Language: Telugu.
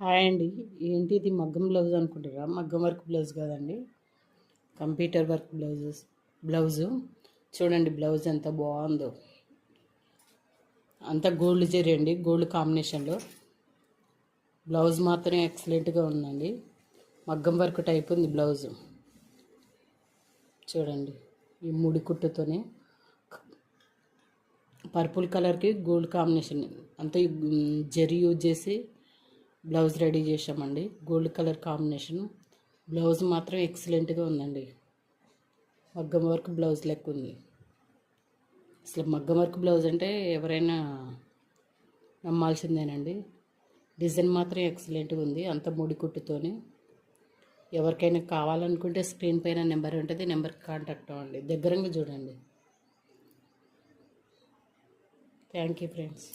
హాయ్ అండి. ఏంటి ఇది మగ్గం బ్లౌజ్ అనుకుంటారా? మగ్గం వర్క్ బ్లౌజ్ కాదండి, కంప్యూటర్ వర్క్ బ్లౌజు. చూడండి బ్లౌజ్ ఎంత బాగుందో. అంతా గోల్డ్ జరీ అండి, గోల్డ్ కాంబినేషన్లో. బ్లౌజ్ మాత్రం ఎక్సలెంట్గా ఉందండి. మగ్గం వర్క్ టైప్ ఉంది బ్లౌజు. చూడండి ఈ ముడి కుట్టుతోనే పర్పుల్ కలర్కి గోల్డ్ కాంబినేషన్ అంతా జరీ యూజ్ చేసి బ్లౌజ్ రెడీ చేసామండి. Gold colour combination. బ్లౌజ్ మాత్రం ఎక్సలెంట్గా ఉందండి. మగ్గం వర్క్ బ్లౌజ్ లెక్క ఉంది. అసలు మగ్గం వర్క్ బ్లౌజ్ అంటే ఎవరైనా నమ్మాల్సిందేనండి. డిజైన్ మాత్రం ఎక్సలెంట్గా ఉంది, అంత ముడి కుట్టుతోని. ఎవరికైనా కావాలనుకుంటే స్క్రీన్ పైన నెంబర్ ఉంటుంది, నెంబర్కి కాంటాక్ట్ అవ్వండి. దగ్గరగా చూడండి. Thank you friends.